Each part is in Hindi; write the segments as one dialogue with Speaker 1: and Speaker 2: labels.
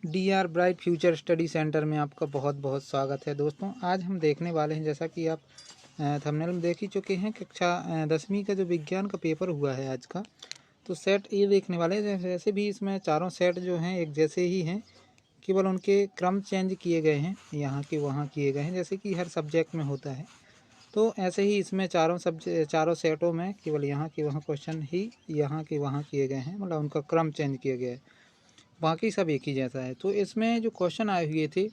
Speaker 1: DR bright future study centre में आपका बहुत बहुत स्वागत है दोस्तों। आज हम देखने वाले हैं, जैसा कि आप थंबनेल में देख ही चुके हैं, कक्षा 10वीं का जो विज्ञान का पेपर हुआ है आज का, तो सेट ये देखने वाले हैं। जैसे भी इसमें चारों सेट जो हैं एक जैसे ही हैं, केवल उनके क्रम चेंज किए गए हैं, यहाँ के वहाँ किए गए हैं, जैसे कि हर सब्जेक्ट में होता है। तो ऐसे ही इसमें चारों सेटों में केवल यहाँ के वहाँ क्वेश्चन ही यहाँ के वहाँ किए गए हैं, मतलब उनका क्रम चेंज किया गया है, बाकी सब एक ही जैसा है। तो इसमें जो क्वेश्चन आए हुए थे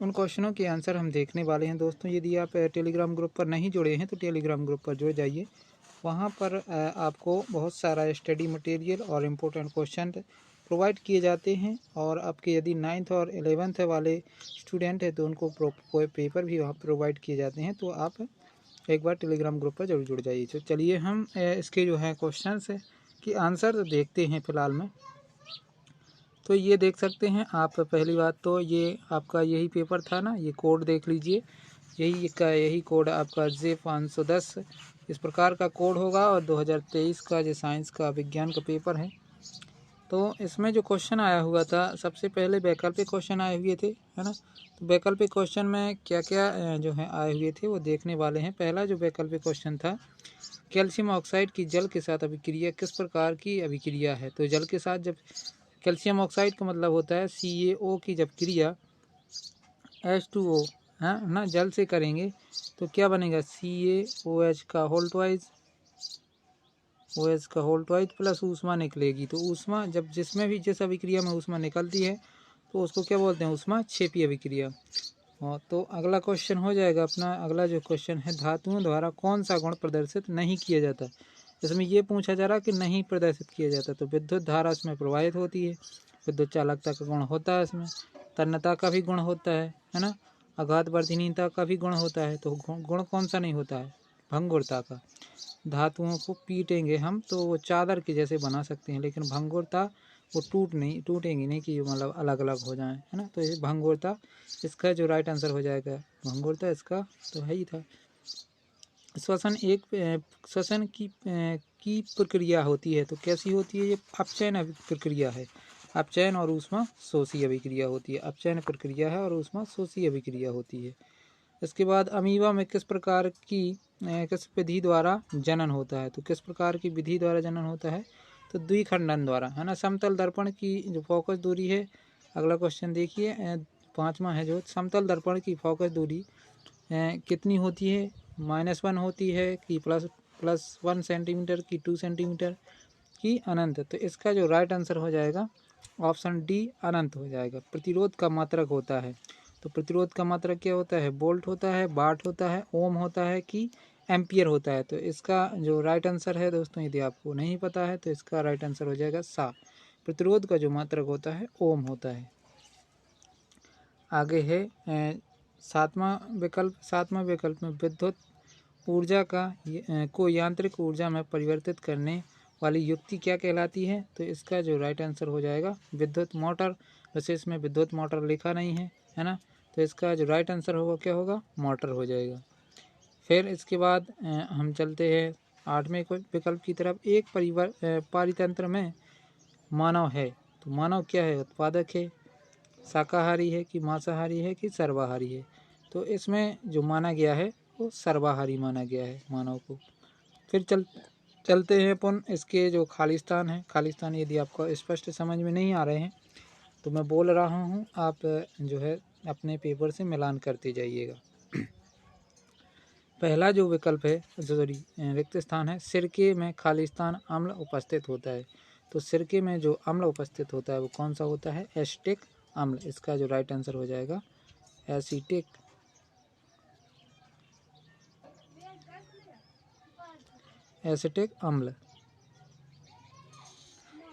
Speaker 1: उन क्वेश्चनों के आंसर हम देखने वाले हैं दोस्तों। यदि आप टेलीग्राम ग्रुप पर नहीं जुड़े हैं तो टेलीग्राम ग्रुप पर जुड़ जाइए। वहाँ पर आपको बहुत सारा स्टडी मटेरियल और इम्पोर्टेंट क्वेश्चन प्रोवाइड किए जाते हैं, और आपके यदि 9th और 11th वाले स्टूडेंट हैं तो उनको पेपर भी वहाँ प्रोवाइड किए जाते हैं। तो आप एक बार टेलीग्राम ग्रुप पर जरूर जुड़ जाइए। तो चलिए हम इसके जो है क्वेश्चन के आंसर देखते हैं फिलहाल में। तो ये देख सकते हैं आप, पहली बात तो ये आपका यही पेपर था ना, ये कोड देख लीजिए, यही कोड आपका J510 इस प्रकार का कोड होगा, और 2023 का जो साइंस का विज्ञान का पेपर है। तो इसमें जो क्वेश्चन आया हुआ था, सबसे पहले वैकल्पिक क्वेश्चन आए हुए थे, है ना। तो वैकल्पिक क्वेश्चन में क्या क्या जो है आए हुए थे वो देखने वाले हैं। पहला जो वैकल्पिक क्वेश्चन था, कैल्शियम ऑक्साइड की जल के साथ अभिक्रिया किस प्रकार की अभिक्रिया है। तो जल के साथ जब कैल्शियम ऑक्साइड का मतलब होता है CaO की जब क्रिया H2O है ना जल से करेंगे तो क्या बनेगा, CaOH का होल ट्वाइस, OH का होल ट्वाइस प्लस ऊष्मा निकलेगी। तो ऊष्मा जब जिसमें भी जिस अभिक्रिया में ऊष्मा निकलती है तो उसको क्या बोलते हैं, ऊष्मा क्षेपी अभिक्रिया। हाँ, तो अगला क्वेश्चन हो जाएगा अपना। अगला जो क्वेश्चन है, धातुओं द्वारा कौन सा गुण प्रदर्शित नहीं किया जाता। इसमें ये पूछा जा रहा कि नहीं प्रदर्शित किया जाता, तो विद्युत धारा इसमें प्रवाहित होती है, विद्युत चालकता का गुण होता है, इसमें तन्यता का भी गुण होता है ना, आघात वर्धनीयता का भी गुण होता है। तो गुण कौन सा नहीं होता है, भंगुरता का। धातुओं को पीटेंगे हम तो वो चादर के जैसे बना सकते हैं, लेकिन भंगुरता वो टूटेंगी नहीं कि मतलब अलग अलग हो जाएं, है ना। तो ये भंगुरता इसका जो राइट आंसर हो जाएगा, भंगुरता इसका तो है ही था। श्वसन की प्रक्रिया होती है, तो कैसी होती है, ये अपचयन प्रक्रिया है। अपचयन और ऊष्मा शोषी अभिक्रिया होती है, अपचयन प्रक्रिया है और ऊष्मा शोषी अभिक्रिया होती है। इसके बाद अमीबा में किस विधि द्वारा जनन होता है। तो किस प्रकार की विधि द्वारा जनन होता है, तो द्विखंडन द्वारा, है ना। समतल दर्पण की जो फोकस दूरी है, अगला क्वेश्चन देखिए 5वां है, जो समतल दर्पण की फोकस दूरी कितनी होती है, -1 होती है कि +1 सेंटीमीटर की 2 सेंटीमीटर की अनंत। तो इसका जो राइट आंसर हो जाएगा ऑप्शन डी, अनंत हो जाएगा। प्रतिरोध का मात्रक होता है, तो प्रतिरोध का मात्रक क्या होता है, वोल्ट होता है, वाट होता है, ओम होता है कि एम्पियर होता है। तो इसका जो राइट आंसर है दोस्तों, यदि आपको नहीं पता है तो इसका राइट आंसर हो जाएगा सा। प्रतिरोध का जो मात्रक होता है ओम होता है। आगे है 7वां विकल्प में विद्युत ऊर्जा को यांत्रिक ऊर्जा में परिवर्तित करने वाली युक्ति क्या कहलाती है। तो इसका जो राइट आंसर हो जाएगा विद्युत मोटर। वैसे इसमें विद्युत मोटर लिखा नहीं है ना, तो इसका जो राइट आंसर होगा क्या होगा, मोटर हो जाएगा। फिर इसके बाद हम चलते हैं 8वें विकल्प की तरफ। एक पारितंत्र में मानव है, तो मानव क्या है, उत्पादक है, शाकाहारी है कि मांसाहारी है कि सर्वाहारी है। तो इसमें जो माना गया है वो सर्वाहारी माना गया है मानव को। फिर चलते हैं अपन इसके जो खालिस्तान है। खालिस्तान यदि आपको स्पष्ट समझ में नहीं आ रहे हैं तो मैं बोल रहा हूँ, आप जो है अपने पेपर से मिलान करते जाइएगा। पहला जो विकल्प है, रिक्त स्थान है, सिरके में खालिस्तान अम्ल उपस्थित होता है। तो सिरके में जो अम्ल उपस्थित होता है वो कौन सा होता है, एसिटिक अम्ल। इसका जो राइट आंसर हो जाएगा एसिटिक अम्ल।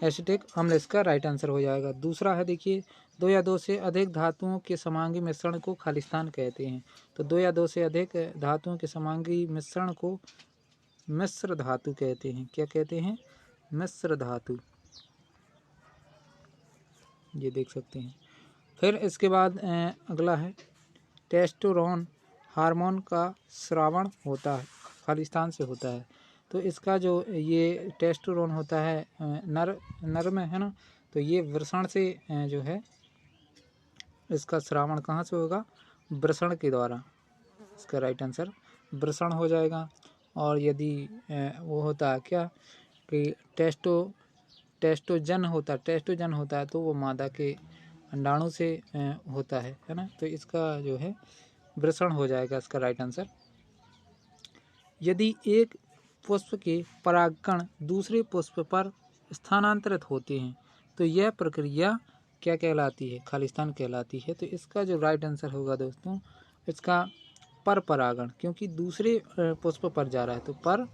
Speaker 1: एसिटिक अम्ल इसका राइट आंसर हो जाएगा। दूसरा है, देखिए 2 या 2 से अधिक धातुओं के समांगी मिश्रण को खालिस्तान कहते हैं। तो 2 या 2 से अधिक धातुओं के समांगी मिश्रण को मिश्र धातु कहते हैं। क्या कहते हैं, मिश्र धातु, ये देख सकते हैं। फिर इसके बाद अगला है, टेस्टोस्टेरोन हार्मोन का स्रावण होता है, खालिस्तान से होता है। तो इसका जो ये टेस्टोस्टेरोन होता है नर में, है ना, तो ये वृषण से जो है इसका श्रावण कहाँ से होगा? वृषण के द्वारा। इसका राइट आंसर वृषण हो जाएगा। और यदि वो होता है क्या कि टेस्टोजन होता है तो वो मादा के अंडाणु से होता है ना। तो इसका जो है वृषण हो जाएगा इसका राइट आंसर। यदि एक पुष्प के परागकण दूसरे पुष्प पर स्थानांतरित होते हैं तो यह प्रक्रिया क्या कहलाती है? खालिस्तान कहलाती है। तो इसका जो राइट आंसर होगा दोस्तों, इसका पर परागण, क्योंकि दूसरे पुष्प पर जा रहा है तो पर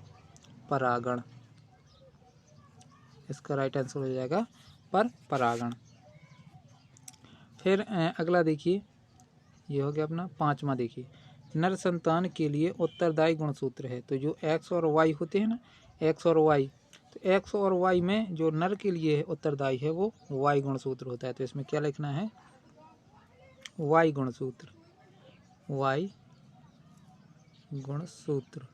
Speaker 1: परागण। इसका राइट आंसर हो जाएगा पर परागण। फिर अगला देखिए, ये हो गया अपना 5वां। देखिए, नर संतान के लिए उत्तरदायी गुणसूत्र है। तो जो एक्स और वाई होते हैं ना, एक्स और वाई, तो एक्स और वाई में जो नर के लिए उत्तरदायी है वो वाई गुणसूत्र होता है। तो इसमें क्या लिखना है? वाई गुणसूत्र। वाई गुणसूत्र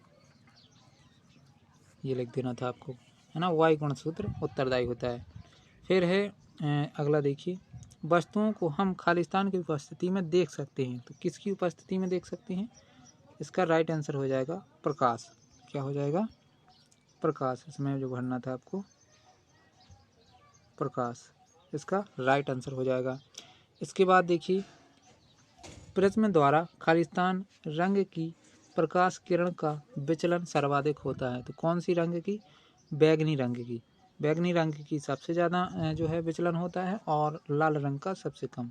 Speaker 1: ये लिख देना था आपको, है ना। वाई गुणसूत्र उत्तरदायी होता है। फिर है अगला देखिए, वस्तुओं को हम खालिस्तान की उपस्थिति में देख सकते हैं। तो किसकी उपस्थिति में देख सकते हैं? इसका राइट आंसर हो जाएगा प्रकाश। क्या हो जाएगा? प्रकाश। इसमें जो भरना था आपको प्रकाश, इसका राइट आंसर हो जाएगा। इसके बाद देखिए, प्रिज्म द्वारा खालिस्तान रंग की प्रकाश किरण का विचलन सर्वाधिक होता है। तो कौन सी रंग की? बैगनी रंग की। बैगनी रंग की सबसे ज़्यादा जो है विचलन होता है और लाल रंग का सबसे कम।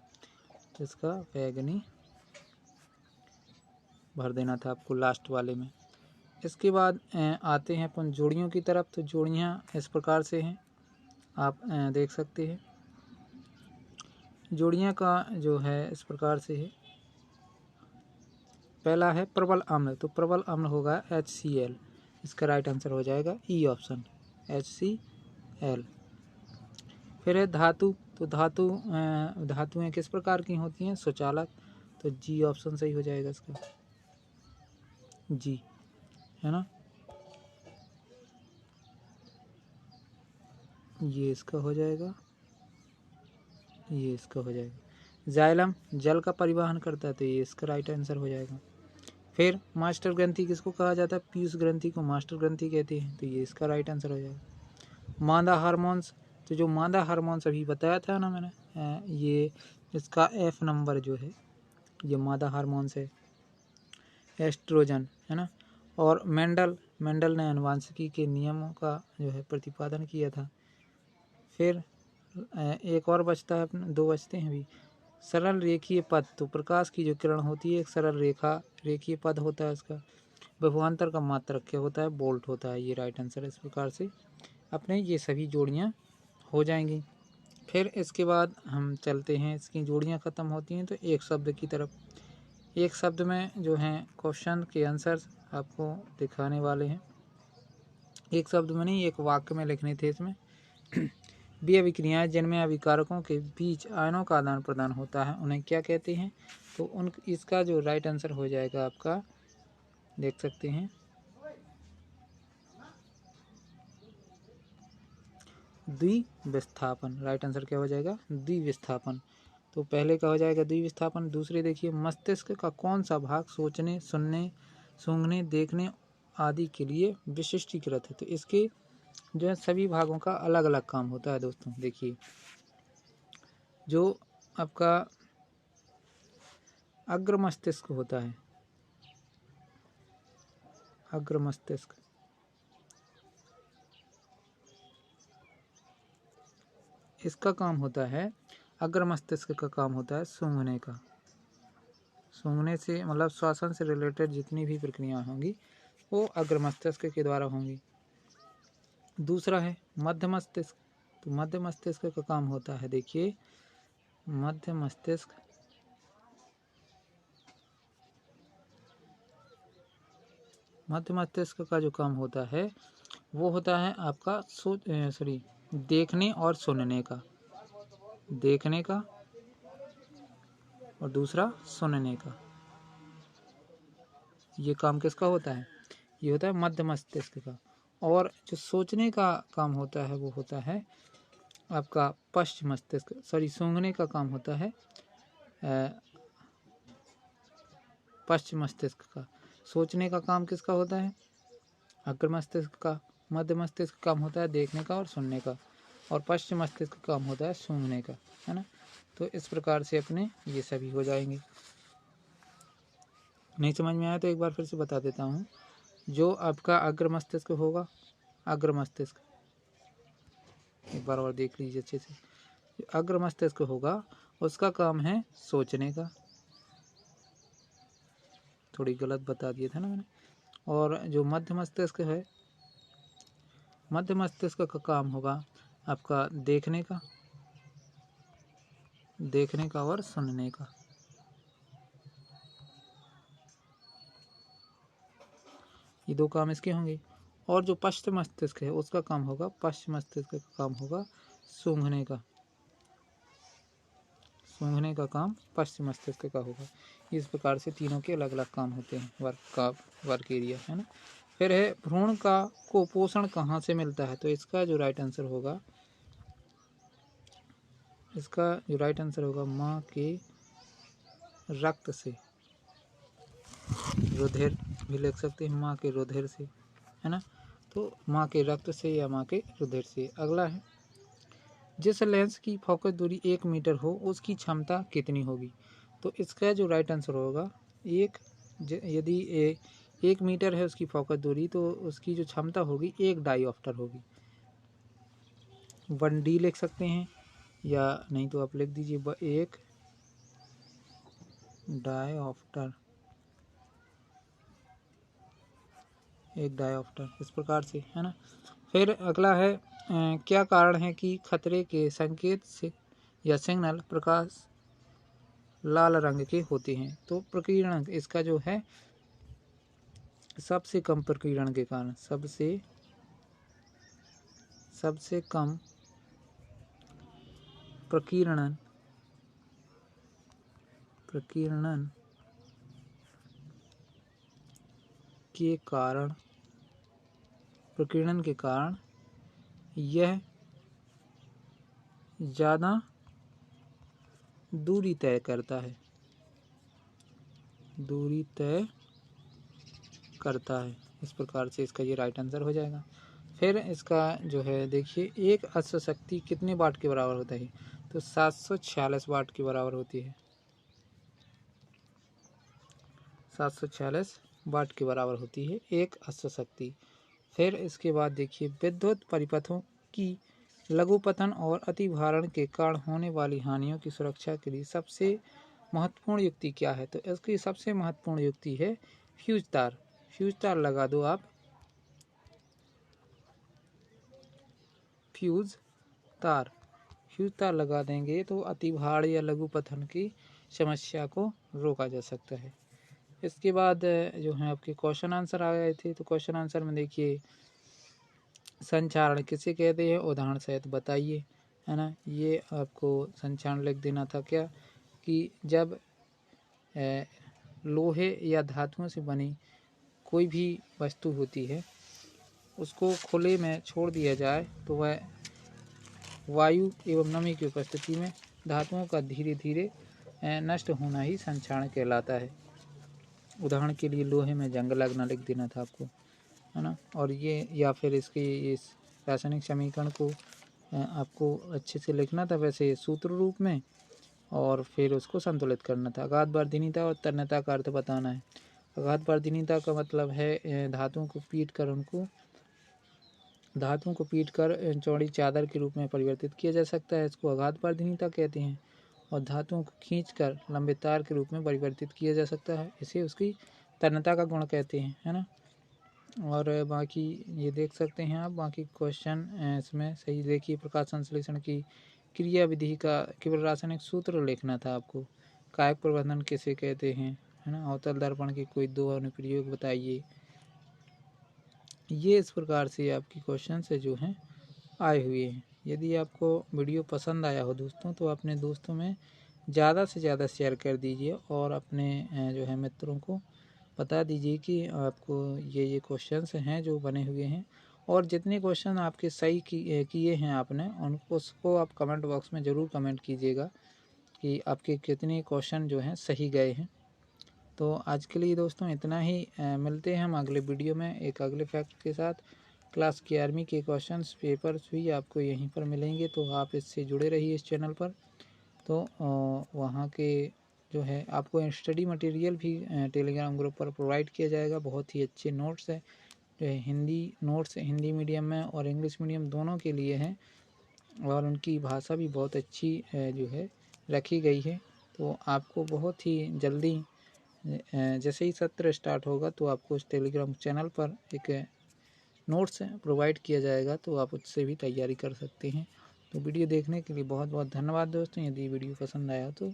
Speaker 1: तो इसका बैगनी भर देना था आपको लास्ट वाले में। इसके बाद आते हैं अपन जोड़ियों की तरफ। तो जोड़ियाँ इस प्रकार से हैं, आप देख सकते हैं। जोड़ियाँ का जो है इस प्रकार से है। पहला है प्रबल अम्ल। तो प्रबल अम्ल होगा HCl। इसका राइट आंसर हो जाएगा ई ऑप्शन, HCl। फिर है धातु। तो धातुएं किस प्रकार की होती हैं? सुचालक। तो जी ऑप्शन सही हो जाएगा इसका, जी, है ना। ये इसका हो जाएगा, ये इसका हो जाएगा। जाइलम जल का परिवहन करता है। तो ये इसका राइट आंसर हो जाएगा। फिर मास्टर ग्रंथि किसको कहा जाता है? पीयूष ग्रंथि को मास्टर ग्रंथि कहते हैं। तो ये इसका राइट आंसर हो जाएगा। मादा हार्मोन्स। तो जो मादा हार्मोन्स अभी बताया था ना मैंने, ये इसका F नंबर जो है ये मादा हार्मोन्स है, एस्ट्रोजन, है ना। और मेंडल ने आनुवांशिकी के नियमों का जो है प्रतिपादन किया था। फिर एक और बचता है, अपने 2 बचते हैं अभी। सरल रेखीय पद। तो प्रकाश की जो किरण होती है एक सरल रेखीय पद होता है इसका। विभवांतर का मात्रक क्या होता है? बोल्ट होता है। ये राइट आंसर है। इस प्रकार से अपने ये सभी जोड़ियाँ हो जाएंगी। फिर इसके बाद हम चलते हैं, इसकी जोड़ियाँ ख़त्म होती हैं तो एक शब्द की तरफ। एक शब्द में जो हैं क्वेश्चन के आंसर्स आपको दिखाने वाले हैं। एक शब्द में नहीं, एक वाक्य में लिखने थे इसमें। वे अभिक्रियाएं जिनमें अभिकारकों के बीच आयनों का आदान प्रदान होता है उन्हें क्या कहते हैं? तो इसका जो राइट आंसर हो जाएगा आपका, देख सकते हैं, द्विविस्थापन। राइट आंसर क्या हो जाएगा? द्विविस्थापन। तो पहले का हो जाएगा द्विविस्थापन। दूसरे देखिए, मस्तिष्क का कौन सा भाग सोचने, सुनने, सूंघने, देखने आदि के लिए विशिष्टीकृत है? तो इसके जो है सभी भागों का अलग अलग काम होता है दोस्तों। देखिए, जो आपका अग्र मस्तिष्क होता है, अग्र मस्तिष्क, इसका काम होता है, अग्र मस्तिष्क का काम होता है सूंघने का। सूंघने से मतलब श्वसन से रिलेटेड जितनी भी प्रक्रियाएं होंगी वो अग्र मस्तिष्क के द्वारा होंगी। दूसरा है मध्य मस्तिष्क। तो मध्य मस्तिष्क का काम होता है, देखिए, मध्य मस्तिष्क का जो काम होता है वो होता है आपका देखने और सुनने का। देखने का और दूसरा सुनने का। ये काम किसका होता है? ये होता है मध्य मस्तिष्क का। और जो सोचने का काम होता है वो होता है आपका पश्च मस्तिष्क। सूंघने का काम होता है पश्च मस्तिष्क का। सोचने का काम किसका होता है? अग्र मस्तिष्क का। मध्य मस्तिष्क का काम होता है देखने का और सुनने का, और पश्चिम मस्तिष्क का काम होता है सूंघने का, है ना। तो इस प्रकार से अपने ये सभी हो जाएंगे। नहीं समझ में आया तो एक बार फिर से बता देता हूँ। जो आपका अग्र मस्तिष्क होगा, अग्र मस्तिष्क, एक बार और देख लीजिए अच्छे से। जो अग्र मस्तिष्क होगा उसका काम है सोचने का, थोड़ी गलत बता दिया था ना मैंने। और जो मध्य मस्तिष्क है, मध्य मस्तिष्क का काम होगा आपका देखने का, देखने का और सुनने का। ये दो काम इसके होंगे। और जो पश्चिम मस्तिष्क है उसका काम होगा, पश्चिम मस्तिष्क का काम होगा सूंघने का, सूंघने का काम पश्चिम मस्तिष्क का होगा। इस प्रकार से तीनों के अलग अलग काम होते हैं, वर्क एरिया, है ना। फिर है भ्रूण का को पोषण कहाँ से मिलता है? तो इसका जो राइट आंसर होगा, इसका जो राइट आंसर होगा माँ के रक्त से, रुधिर भी लिख सकते हैं, माँ के रुधिर से, है ना। तो माँ के रक्त से या माँ के रुधिर से। अगला है जिस लेंस की फोकस दूरी 1 मीटर हो उसकी क्षमता कितनी होगी? तो इसका जो राइट आंसर होगा, यदि 1 मीटर है उसकी फोकस दूरी तो उसकी जो क्षमता होगी 1 डायोप्टर होगी। 1D लिख सकते हैं, या नहीं तो आप लिख दीजिए 1 डायोप्टर, 1 डायोप्टर, इस प्रकार से, है ना। फिर अगला है क्या कारण है कि खतरे के संकेत से या सिग्नल प्रकाश लाल रंग के होते हैं? तो प्रकीर्णन, इसका जो है सबसे कम प्रकीर्णन के कारण, सबसे कम प्रकीर्णन के कारण, प्रकीर्णन के कारण यह ज़्यादा दूरी तय करता है, दूरी तय करता है। इस प्रकार से इसका ये राइट आंसर हो जाएगा। फिर इसका जो है देखिए, एक अश्व शक्ति कितने वाट के बराबर होता है? तो 746 वाट के बराबर होती है, 746 वाट के बराबर होती है एक अश्व शक्ति। फिर इसके बाद देखिए, विद्युत परिपथों की लघुपतन और अतिभारण के कारण होने वाली हानियों की सुरक्षा के लिए सबसे महत्वपूर्ण युक्ति क्या है? तो इसकी सबसे महत्वपूर्ण युक्ति है फ्यूज तार। फ्यूज तार लगा दो आप, फ्यूज तार लगा देंगे तो अतिभार या लघुपतन की समस्या को रोका जा सकता है। इसके बाद जो है आपके क्वेश्चन आंसर आ गए थे। तो क्वेश्चन आंसर में देखिए, संचारण किसे कहते हैं, उदाहरण सहित बताइए, है ना। ये आपको संचारण लिख देना था क्या, कि जब लोहे या धातुओं से बनी कोई भी वस्तु होती है उसको खुले में छोड़ दिया जाए तो वह वायु एवं नमी की उपस्थिति में धातुओं का धीरे धीरे नष्ट होना ही संक्षारण कहलाता है। उदाहरण के लिए लोहे में जंग लगना लिख देना था आपको, है ना। और ये, या फिर इसके इस रासायनिक समीकरण को आपको अच्छे से लिखना था वैसे सूत्र रूप में, और फिर उसको संतुलित करना था। अगाध वर्धनीयता और तन्यता का अर्थ बताना है। अगाध वर्धनीयता का मतलब है धातुओं को पीट कर चौड़ी चादर के रूप में परिवर्तित किया जा सकता है, इसको अगाध वर्धनीयता कहते हैं। और धातुओं को खींचकर लंबे तार के रूप में परिवर्तित किया जा सकता है, इसे उसकी तन्यता का गुण कहते हैं, है ना। और बाकी ये देख सकते हैं आप, बाकी क्वेश्चन इसमें सही देखिए। प्रकाश संश्लेषण की क्रिया विधि का केवल रासायनिक सूत्र लिखना था आपको। कायक प्रबंधन किसे कहते हैं, है ना। अवतल दर्पण के कोई 2 अनुप्रयोग बताइए। ये इस प्रकार से आपकी क्वेश्चन से जो हैं आए हुए हैं। यदि आपको वीडियो पसंद आया हो दोस्तों तो अपने दोस्तों में ज़्यादा से ज़्यादा शेयर कर दीजिए, और अपने जो है मित्रों को बता दीजिए कि आपको ये क्वेश्चंस हैं जो बने हुए हैं। और जितने क्वेश्चन आपके सही किए हैं आपने, उसको आप कमेंट बॉक्स में ज़रूर कमेंट कीजिएगा, कि आपके कितने क्वेश्चन जो हैं सही गए हैं। तो आज के लिए दोस्तों इतना ही। मिलते हैं हम अगले वीडियो में एक अगले फैक्ट के साथ। क्लास 11वीं के क्वेश्चंस पेपर्स भी आपको यहीं पर मिलेंगे, तो आप इससे जुड़े रहिए इस चैनल पर। तो वहाँ के जो है आपको स्टडी मटेरियल भी टेलीग्राम ग्रुप पर प्रोवाइड किया जाएगा। बहुत ही अच्छे नोट्स है जो है हिंदी नोट्स हिंदी मीडियम में और इंग्लिश मीडियम दोनों के लिए हैं, और उनकी भाषा भी बहुत अच्छी जो है रखी गई है। तो आपको बहुत ही जल्दी जैसे ही सत्र स्टार्ट होगा तो आपको उस टेलीग्राम चैनल पर एक नोट्स प्रोवाइड किया जाएगा, तो आप उससे भी तैयारी कर सकते हैं। तो वीडियो देखने के लिए बहुत बहुत धन्यवाद दोस्तों। यदि वीडियो पसंद आया तो